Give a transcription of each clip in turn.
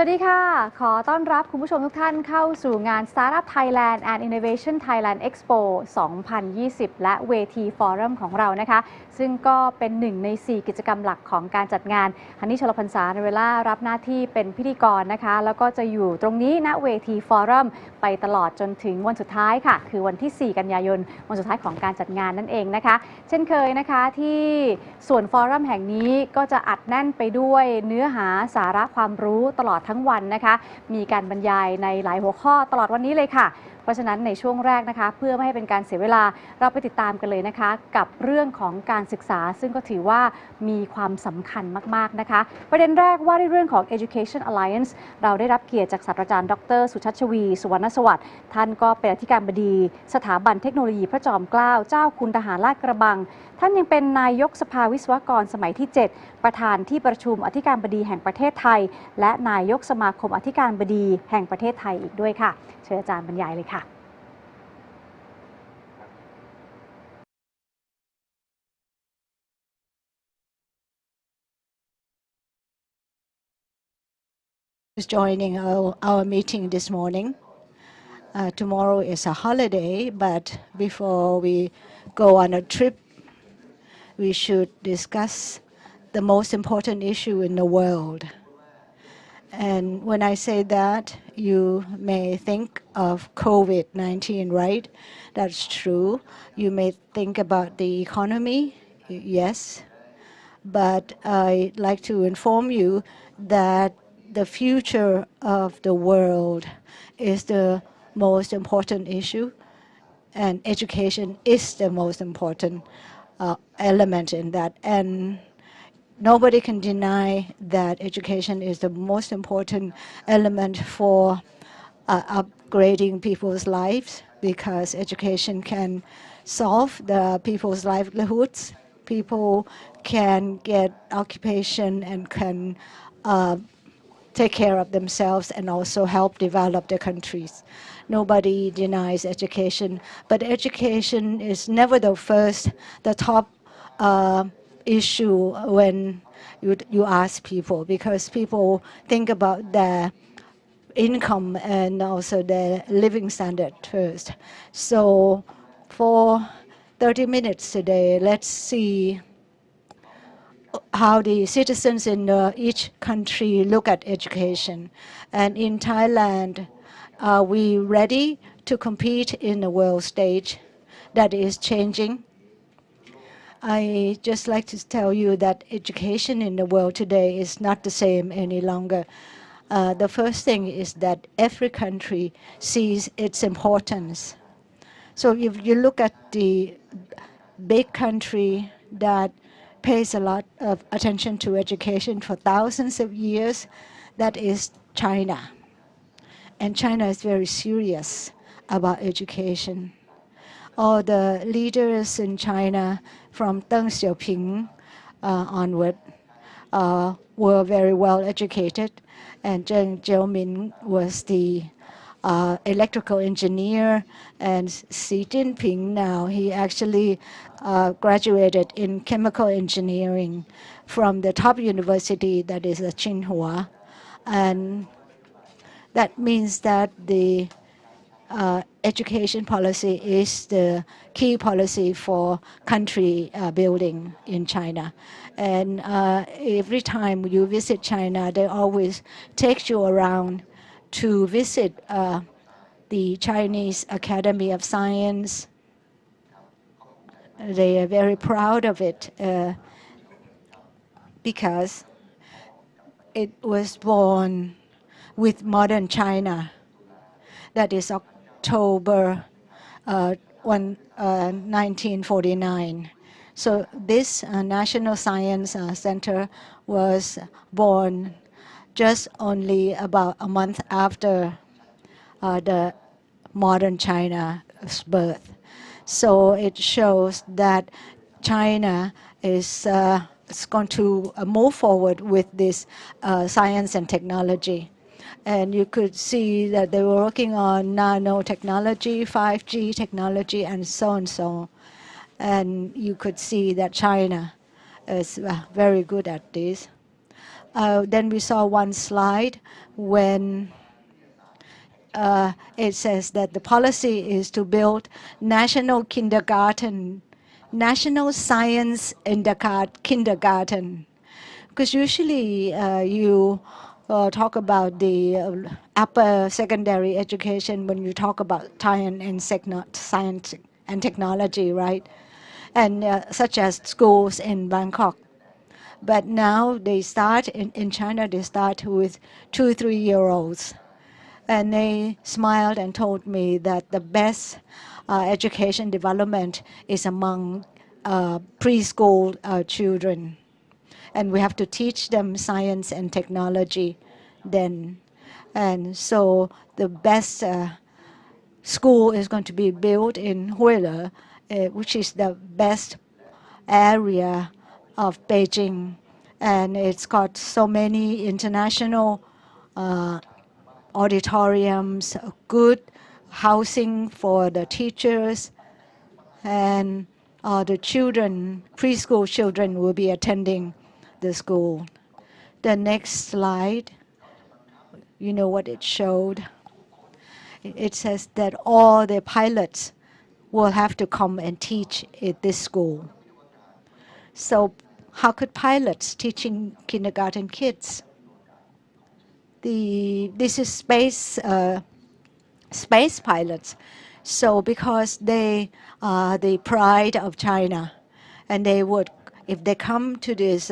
สวัสดีค่ะขอต้อนรับคุณผู้ชมทุกท่านเข้าสู่งาน Startup Thailand and Innovation Thailand Expo 2020 และเวทีฟอรัมของเรานะคะซึ่งก็เป็นหนึ่งใน 4 กิจกรรมหลักของการจัดงานฮันนี่ชลพรรษาในเวลารับหน้าที่เป็นพิธีกรนะคะแล้วก็จะอยู่ตรงนี้ณเวทีฟอรัมไปตลอดจนถึงวันสุดท้ายค่ะคือวันที่ 4 กันยายนวันสุดท้ายของการจัดงานนั่นเองนะคะเช่นเคยนะคะที่ส่วนฟอรัมแห่งนี้ก็จะอัดแน่นไปด้วยเนื้อหาสาระความรู้ตลอดทั้งวันนะคะมีการบรรยายในหลายหัวข้อตลอดวันนี้เลยค่ะเพราะฉะนั้นในช่วงแรกนะคะเพื่อไม่ให้เป็นการเสียเวลาเราไปติดตามกันเลยนะคะกับเรื่องของการศึกษาซึ่งก็ถือว่ามีความสำคัญมากๆนะคะประเด็นแรกว่าในเรื่องของ Education Alliance เราได้รับเกียรติจากศาสตราจารย์ดร.สุชัชวีสุวรรณสวัสดิ์ท่านก็เป็นอธิการบดีสถาบันเทคโนโลยีพระจอมเกล้าเจ้าคุณทหารลาดกระบังท่านยังเป็นนายกสภาวิศวกรสมัยที่ 7 ประธานที่ประชุมอธิการบดีแห่งประเทศไทยและนายกสมาคมอธิการบดีแห่งประเทศไทยอีกด้วยค่ะเชิญอาจารย์บรรยายเลยค่ะJoining our meeting this morning. Tomorrow is a holiday, but before we go on a trip, we should discuss the most important issue in the world. And when I say that, you may think of COVID-19, right? That's true. You may think about the economy, yes. But I'd like to inform you that the future of the world is the most important issue, and education is the most important element in that. And nobody can deny that education is the most important element for upgrading people's lives, because education can solve the people's livelihoods. People can get occupation and can take care of themselves and also help develop their countries. Nobody denies education, but education is never the top issue when you ask people, because people think about their income and also their living standard first. So for 30 minutes today, let's see how the citizens in each country look at education. And in Thailand, are we ready to compete in the world stage that is changing? I just like to tell you that education in the world today is not the same any longer. The first thing is that every country sees its importance. So if you look at the big country that pays a lot of attention to education for thousands of years, that is China. And China is very serious about education. All the leaders in China, from Deng Xiaoping onward, were very well educated. And Zheng Jiaomin was the electrical engineer, and Xi Jinping now, he actually graduated in chemical engineering from the top university, that is Tsinghua. And that means that the education policy is the key policy for country building in China. And every time you visit China, they always take you around to visit the Chinese Academy of Science. They are very proud of it because it was born with modern China. That is October 1949. So this National Science Center was born just only about a month after the modern China's birth. So it shows that China is going to move forward with this science and technology. And you could see that they were working on nanotechnology, 5G technology, and so and so. And you could see that China is very good at this. Then we saw one slide when it says that the policy is to build national kindergarten, national science kindergarten. Because usually you talk about the upper secondary education when you talk about science and technology, right? And such as schools in Bangkok. But now they start, in China, they start with 2-3-year-olds. And they smiled and told me that the best education development is among preschool children. And we have to teach them science and technology then. And so the best school is going to be built in Huile, which is the best area of Beijing. And it's got so many international auditoriums, good housing for the teachers, and the children, preschool children, will be attending the school. The next slide, you know what it showed? It says that all the pilots will have to come and teach at this school. So how could pilots teaching kindergarten kids? This is space pilots. So because they are the pride of China, and they would, if they come to this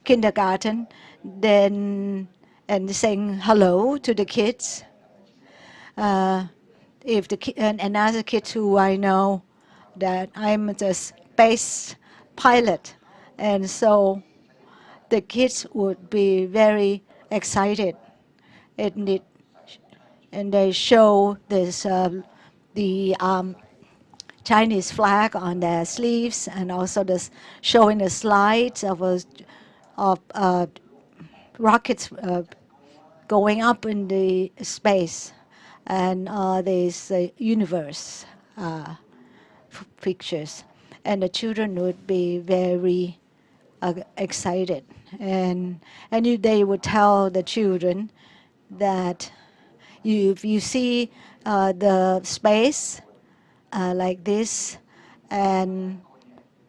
kindergarten, then and saying hello to the kids. If the and another kid who I know, that I'm the space pilot, and so the kids would be very excited. It, and they show this the Chinese flag on their sleeves, and also this showing the slides of rockets going up in the space, and this universe pictures, and the children would be very excited, and they would tell the children that if you see the space like this, and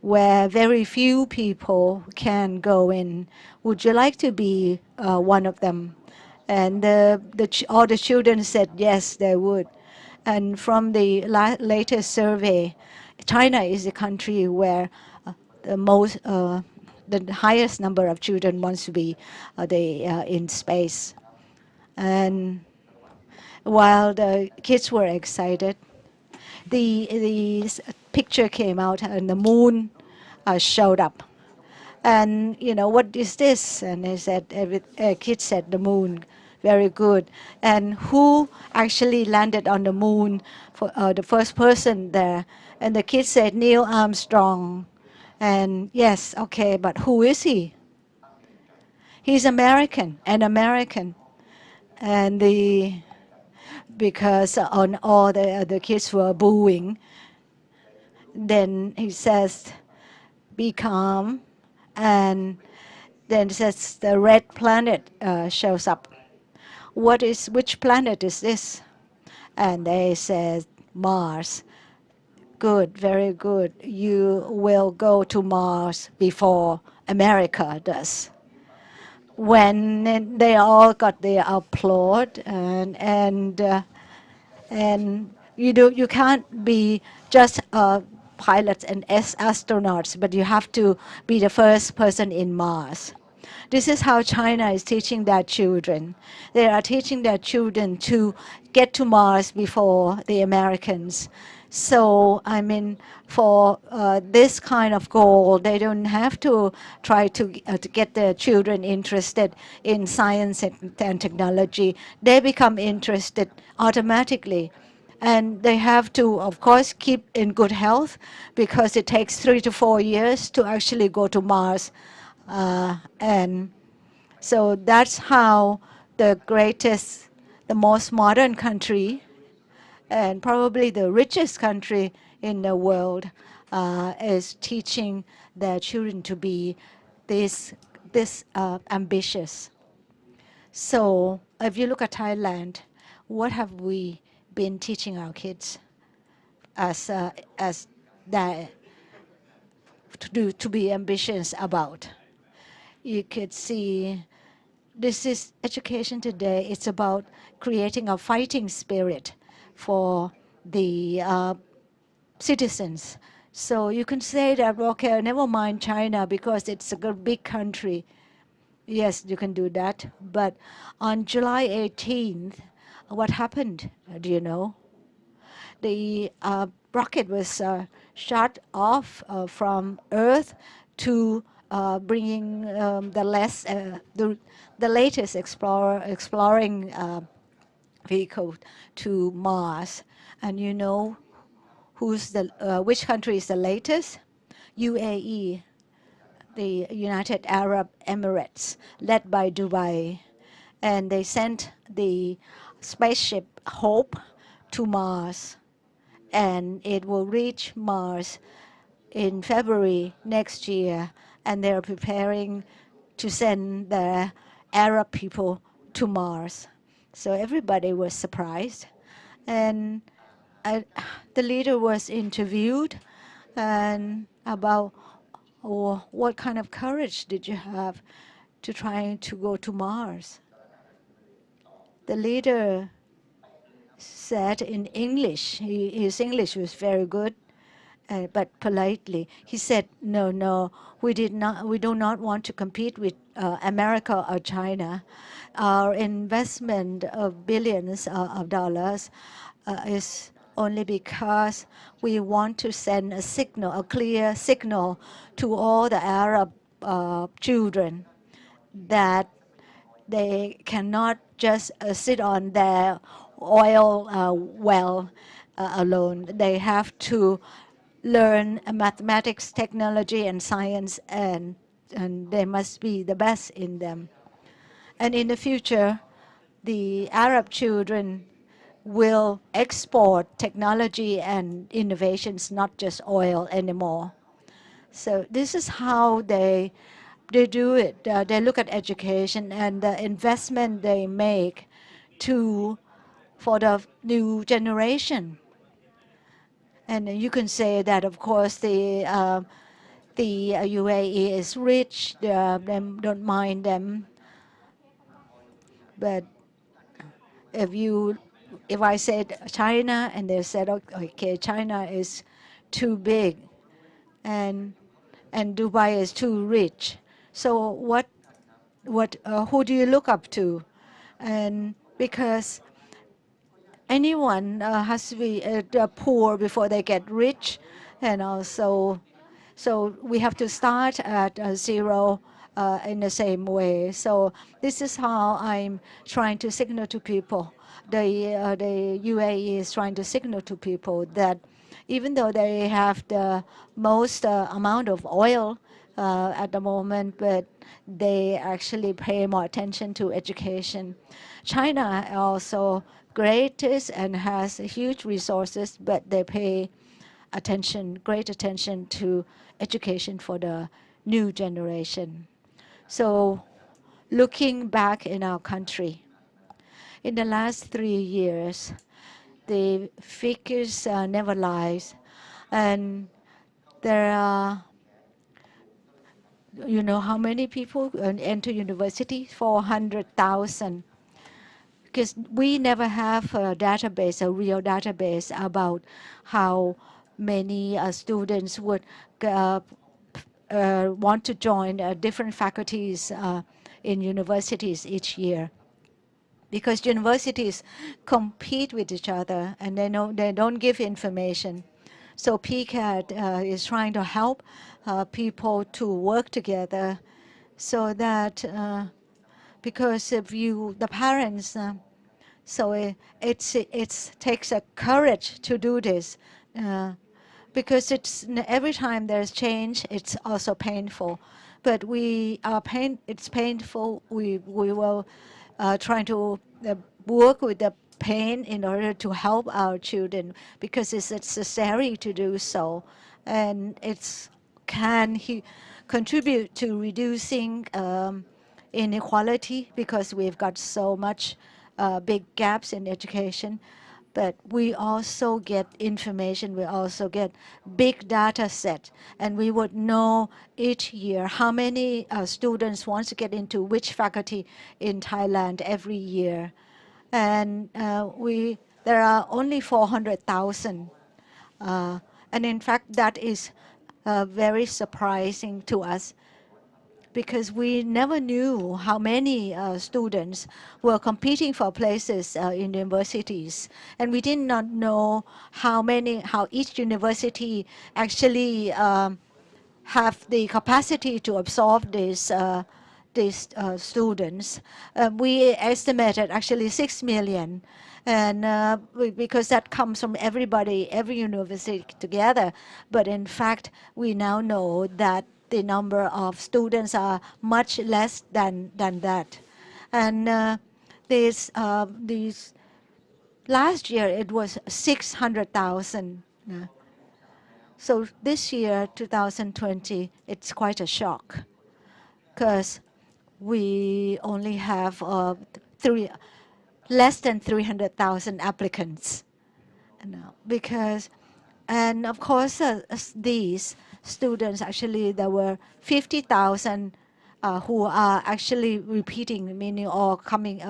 where very few people can go in, would you like to be one of them? And all the children said yes, they would. And from the latest survey, China is the country where the highest number of children wants to be in space. And while the kids were excited, the picture came out and the moon showed up. And what is this? And they said, kids said the moon. Very good. And who actually landed on the moon for the first person there? And the kids said Neil Armstrong. And yes, okay, but who is he? He's American, an American. And because on all the kids were booing, then he says, be calm. And then it says the red planet shows up. Which planet is this? And they said, Mars. Good, very good. You will go to Mars before America does. When they all got their applaud, and you can't be just pilots and astronauts, but you have to be the first person in Mars. This is how China is teaching their children. They are teaching their children to get to Mars before the Americans. So, I mean, for this kind of goal, they don't have to try to get their children interested in science and technology. They become interested automatically. And they have to, of course, keep in good health, because it takes 3 to 4 years to actually go to Mars. And so that's how the most modern country, and probably the richest country in the world, is teaching their children to be these this ambitious. So if you look at Thailand, what have we been teaching our kids as that to be ambitious about? You could see this is education today. It's about creating a fighting spirit for the citizens. So you can say that, okay, never mind China because it's a big country. Yes, you can do that. But on July 18th, what happened? Do you know? The rocket was shot off from Earth to bringing the latest exploring vehicle to Mars. And you know which country is the latest? UAE, the United Arab Emirates, led by Dubai. And they sent the spaceship Hope to Mars. And it will reach Mars in February next year. And they're preparing to send the Arab people to Mars. So everybody was surprised. And the leader was interviewed and about what kind of courage did you have to try to go to Mars. The leader said in English, his English was very good, but politely, he said, no, we do not want to compete with America or China. Our investment of billions of dollars is only because we want to send a clear signal to all the Arab children that they cannot just sit on their oil well alone. They have to learn mathematics, technology, and science, and they must be the best in them. And in the future, the Arab children will export technology and innovations, not just oil anymore. So this is how they do it. They look at education and the investment they make for the new generation. And you can say that, of course, the UAE is rich. They don't mind them. But if I said China and they said, okay, China is too big and Dubai is too rich. So who do you look up to? And because anyone has to be poor before they get rich, and also, so we have to start at zero in the same way. So this is how I'm trying to signal to people. The UAE is trying to signal to people that even though they have the most amount of oil at the moment, but they actually pay more attention to education. China also greatest and has huge resources, but they pay great attention to education for the new generation. So looking back in our country, in the last 3 years, the figures never lies. And there are, you know, how many people enter university? 400,000. Because we never have a database, a real database about how many students would want to join different faculties in universities each year. Because universities compete with each other and they don't give information. So PCAT is trying to help people to work together so that because if the parents, so it takes a courage to do this because every time there's change, it's also painful. But it's painful. We will try to work with the pain in order to help our children because it's necessary to do so, and contribute to reducing inequality because we've got so much big gaps in education. But we also get information, we also get big data set, and we would know each year how many students want to get into which faculty in Thailand every year. And there are only 400,000. And in fact, that is very surprising to us because we never knew how many students were competing for places in universities, and we did not know how each university actually have the capacity to absorb these students. We estimated actually 6 million, and because that comes from everybody, every university together. But in fact, we now know that the number of students are much less than that. And these last year it was 600,000. So this year, 2020, it's quite a shock because we only have less than 300,000 applicants. Because, and of course, these students actually, there were 50,000 who are actually repeating, meaning or coming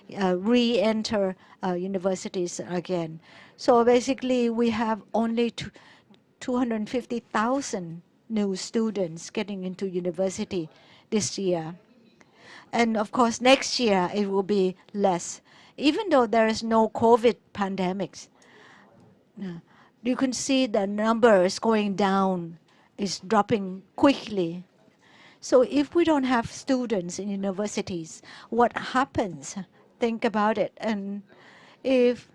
re-enter universities again. So basically, we have only 250,000 new students getting into university this year. And of course, next year it will be less. Even though there is no COVID pandemics, you can see the numbers going down, is dropping quickly. So if we don't have students in universities, what happens? Think about it. And if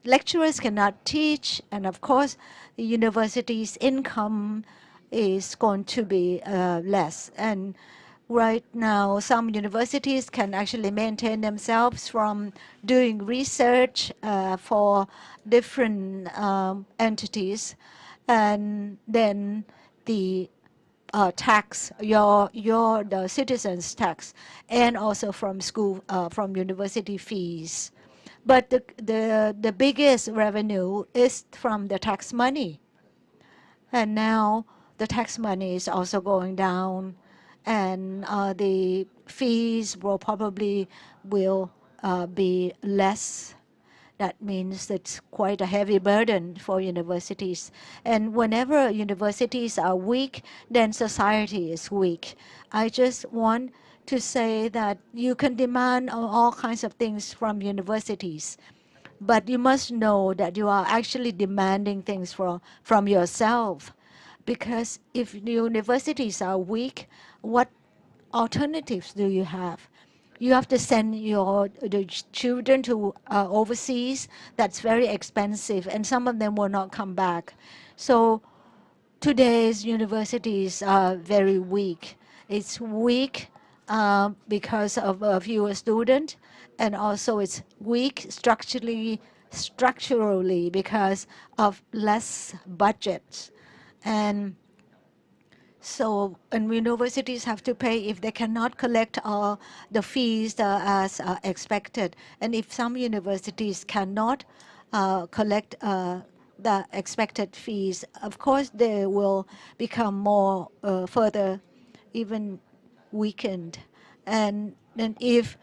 lecturers cannot teach, and of course, the university's income is going to be less. And right now, some universities can actually maintain themselves from doing research for different entities, and then the tax, the citizens' tax, and also from school, from university fees. But the biggest revenue is from the tax money. And now the tax money is also going down, and the fees will be less. That means it's quite a heavy burden for universities. And whenever universities are weak, then society is weak. I just want to say that you can demand all kinds of things from universities, but you must know that you are actually demanding things from yourself. Because if universities are weak, what alternatives do you have? You have to send the children to overseas. That's very expensive, and some of them will not come back. So today's universities are very weak. It's weak because of fewer students, and also it's weak structurally because of less budgets. And so, and universities have to pay if they cannot collect all the fees as expected. And if some universities cannot collect the expected fees, of course they will become more further even weakened. And then if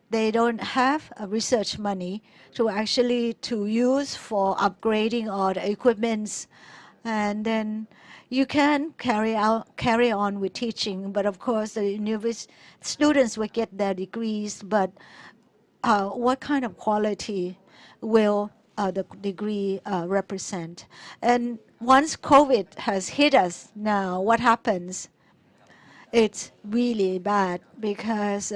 they don't have research money to use for upgrading all the equipments, and then you can carry on with teaching. But of course, the students will get their degrees, but what kind of quality will the degree represent? And once COVID has hit us now, what happens? It's really bad because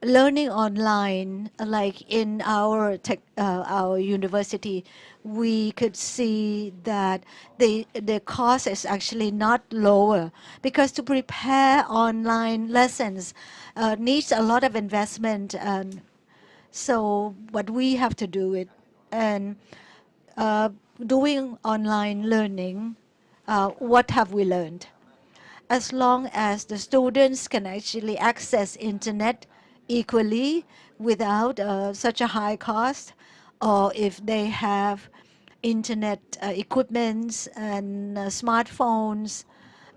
learning online, like in our university, we could see that the cost is actually not lower, because to prepare online lessons needs a lot of investment. And so what we have to do it, and doing online learning what have we learned? As long as the students can actually access internet equally without such a high cost, or if they have internet equipments and smartphones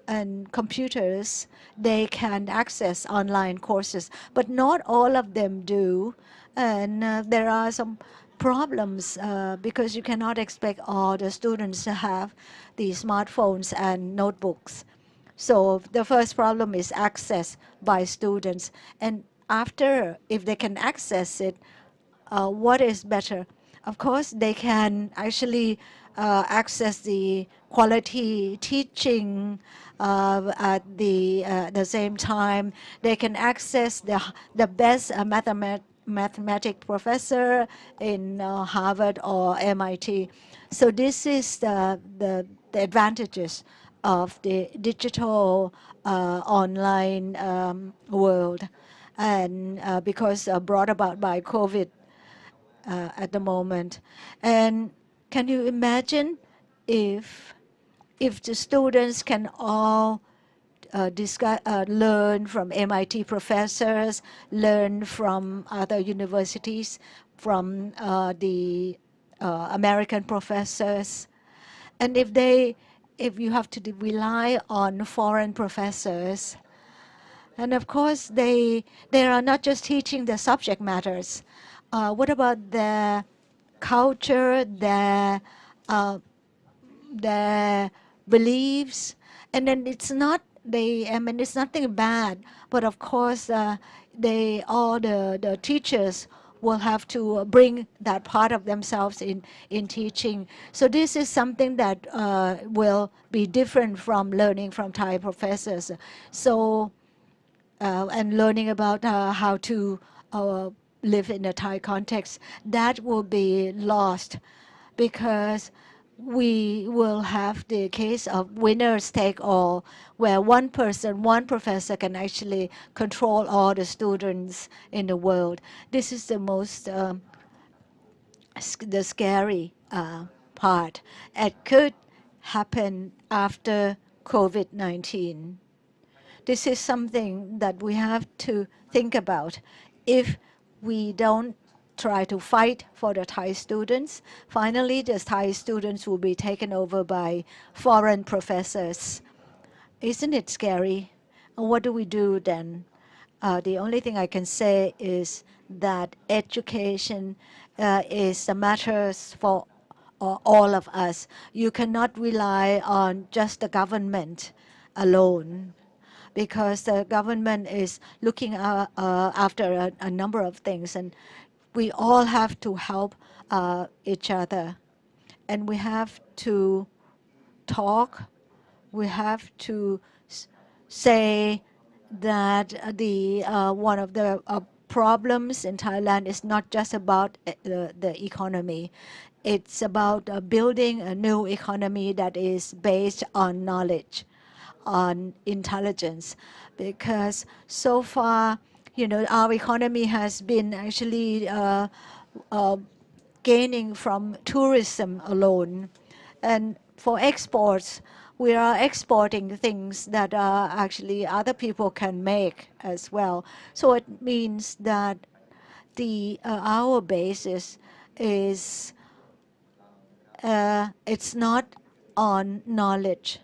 and computers, they can access online courses. But not all of them do, and there are some problems because you cannot expect all the students to have the smartphones and notebooks. So the first problem is access by students. And after, if they can access it, what is better? Of course, they can actually access the quality teaching at the same time. They can access the best mathematic professor in Harvard or MIT. So this is the advantages of the digital online world, and because brought about by COVID at the moment. And can you imagine if the students can all learn from MIT professors, learn from other universities, from the American professors, and if you have to rely on foreign professors, and of course they are not just teaching the subject matters. What about their culture, uh, their beliefs? And then it's not I mean, it's nothing bad, but of course all the teachers will have to bring that part of themselves in teaching. So this is something that will be different from learning from Thai professors. So and learning about how to live in a Thai context, that will be lost because we will have the case of winners take all, where one person, one professor can actually control all the students in the world. This is the most the scary part. It could happen after COVID-19. This is something that we have to think about. If we don't try to fight for the Thai students, finally the Thai students will be taken over by foreign professors. Isn't it scary? And what do we do then? The only thing I can say is that education is a matter for all of us. You cannot rely on just the government alone, because the government is looking after a number of things, and we all have to help each other, and we have to talk. We have to say that the one of the problems in Thailand is not just about the economy. It's about building a new economy that is based on knowledge, on intelligence, because so far, our economy has been actually uh, gaining from tourism alone. And for exports, we are exporting things that actually other people can make as well. So it means that our basis is it's not on knowledge.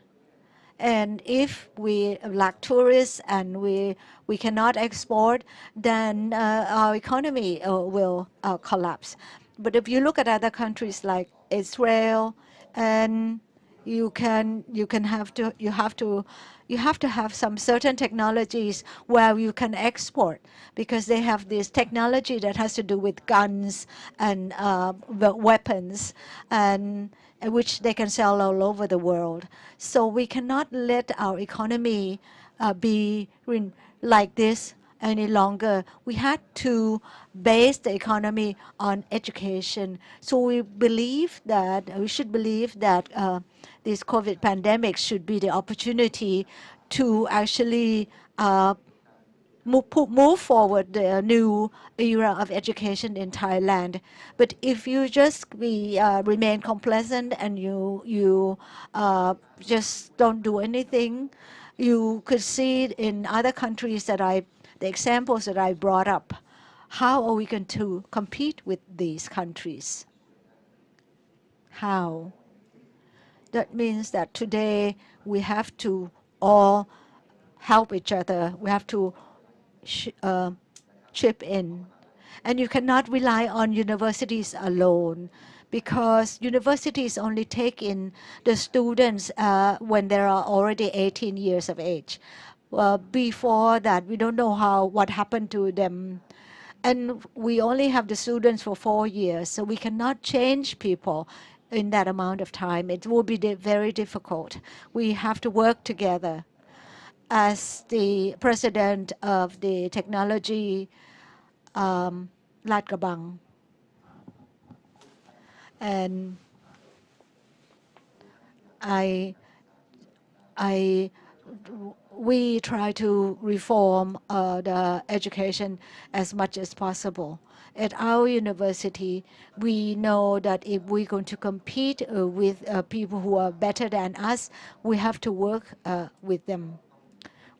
And if we lack tourists and we cannot export, then our economy will collapse. But if you look at other countries like Israel, and you have to have some certain technologies where you can export, because they have this technology that has to do with guns and weapons, and which they can sell all over the world. So we cannot let our economy be like this any longer. We had to base the economy on education. So we should believe that this COVID pandemic should be the opportunity to actually move forward the new era of education in Thailand. But if you just remain complacent and you just don't do anything, you could see it in other countries the examples that I brought up. How are we going to compete with these countries? How? That means that today we have to all help each other. We have to chip in. And you cannot rely on universities alone because universities only take in the students when they are already 18 years of age. Well, before that, we don't know what happened to them. And we only have the students for 4 years, so we cannot change people in that amount of time. It will be very difficult. We have to work together. As the president of the technology Lad Krabang, and I, I, we try to reform the education as much as possible. At our university, we know that if we're going to compete with people who are better than us, we have to work with them.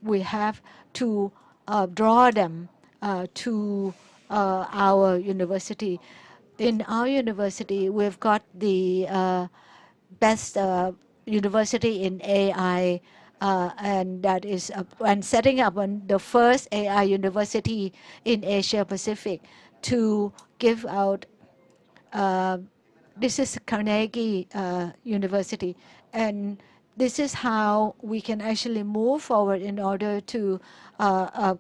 We have to draw them to our university. In our university, we've got the best university in AI, and that is and setting up the first AI university in Asia Pacific to give out. This is Carnegie University, and this is how we can actually move forward in order to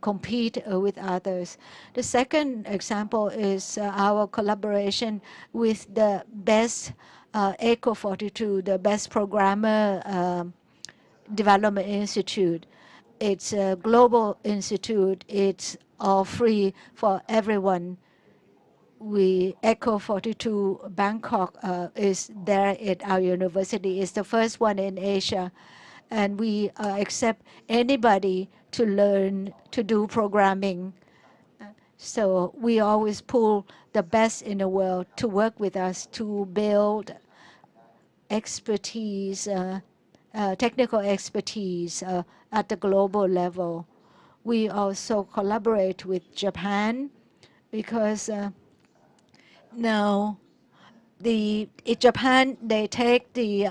compete with others. The second example is our collaboration with the best ECO 42, the best programmer development institute. It's a global institute. It's all free for everyone. ECO 42 Bangkok is there at our university. It's the first one in Asia. And we accept anybody to learn to do programming. So we always pull the best in the world to work with us to build expertise, technical expertise at the global level. We also collaborate with Japan because now in Japan, they take the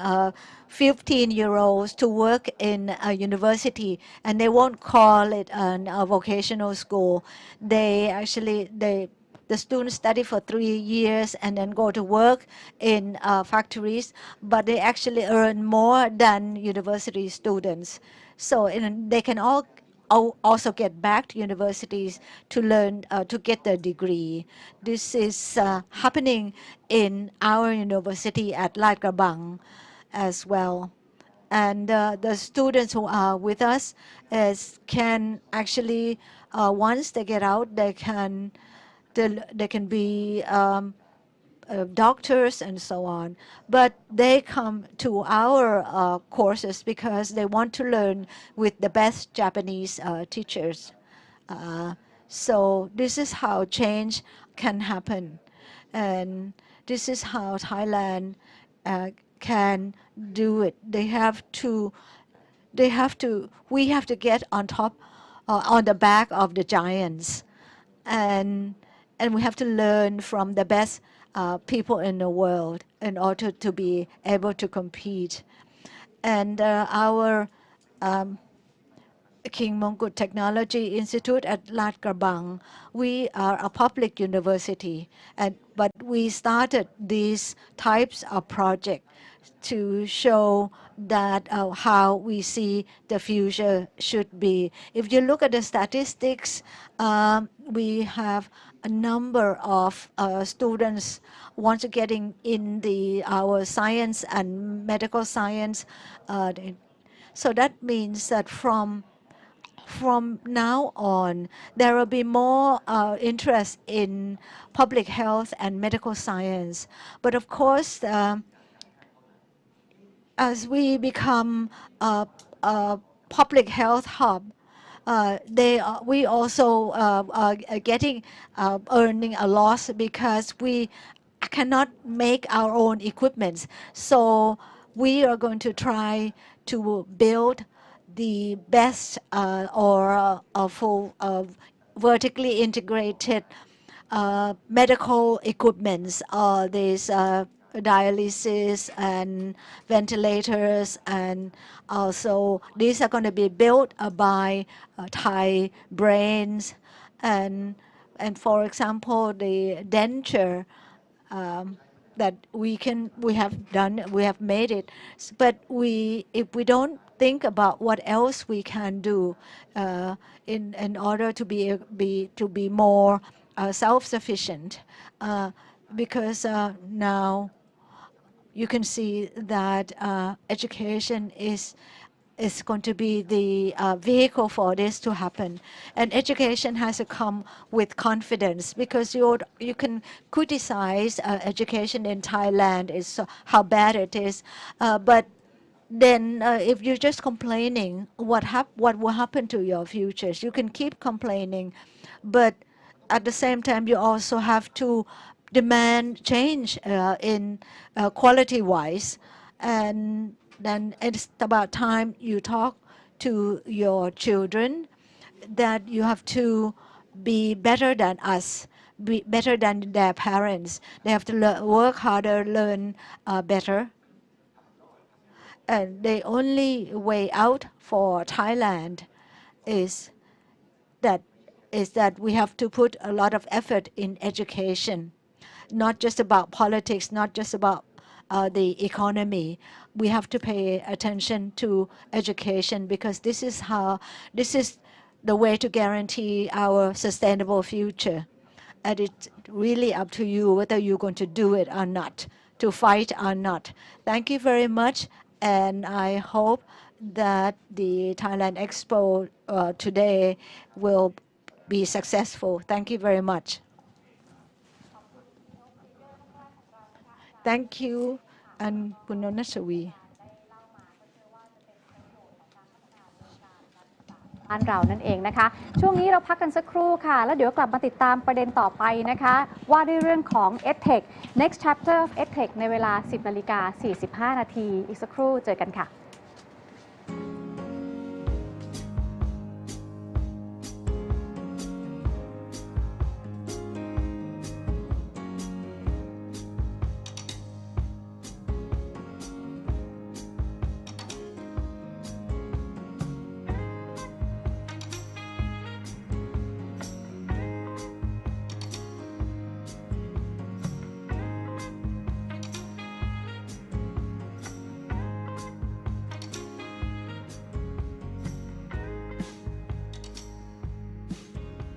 15-year-olds to work in a university, and they won't call it a vocational school. The students study for 3 years and then go to work in factories, but they actually earn more than university students. So they can also get back to universities to learn, to get their degree. This is happening in our university at Lad Krabang as well. And the students who are with us can actually, once they get out, they can be doctors and so on, but they come to our courses because they want to learn with the best Japanese teachers. So this is how change can happen, and this is how Thailand can do it. We have to get on top, on the back of the giants, and we have to learn from the best people in the world in order to be able to compete. And our King Mongkut Technology Institute at Lad Krabang, we are a public university, but we started these types of projects to show that how we see the future should be. If you look at the statistics, we have a number of students once getting in our science and medical science. So that means that from now on, there will be more interest in public health and medical science. But of course, as we become a public health hub, we also are getting earning a loss because we cannot make our own equipments. So we are going to try to build the best or a full vertically integrated medical equipments, these dialysis and ventilators, and also these are going to be built by Thai brains, and for example the denture that we have made it, but if we don't think about what else we can do in order to be more self-sufficient, because now you can see that education is going to be the vehicle for this to happen. And education has to come with confidence, because you can criticize education in Thailand is how bad it is, but then if you're just complaining, what will happen to your futures? You can keep complaining, but at the same time you also have to demand change in quality-wise, and then it's about time you talk to your children that you have to be better than us, be better than their parents. They have to work harder, learn better. And the only way out for Thailand is that we have to put a lot of effort in education, not just about politics, not just about the economy. We have to pay attention to education, because this is the way to guarantee our sustainable future. And it's really up to you whether you're going to do it or not, to fight or not. Thank you very much, and I hope that the Thailand Expo today will be successful. Thank you very much. Thank you อันคุณนนชวีบ้านเรานั่นเองนะคะช่วงนี้เราพักกันสักครู่ค่ะแล้วเดี๋ยวกลับมาติดตามประเด็นต่อไปนะคะว่าด้วยเรื่องของ STech Next Chapter of STech ในเวลา 10:45 นาทีอีกสักครู่เจอกันค่ะ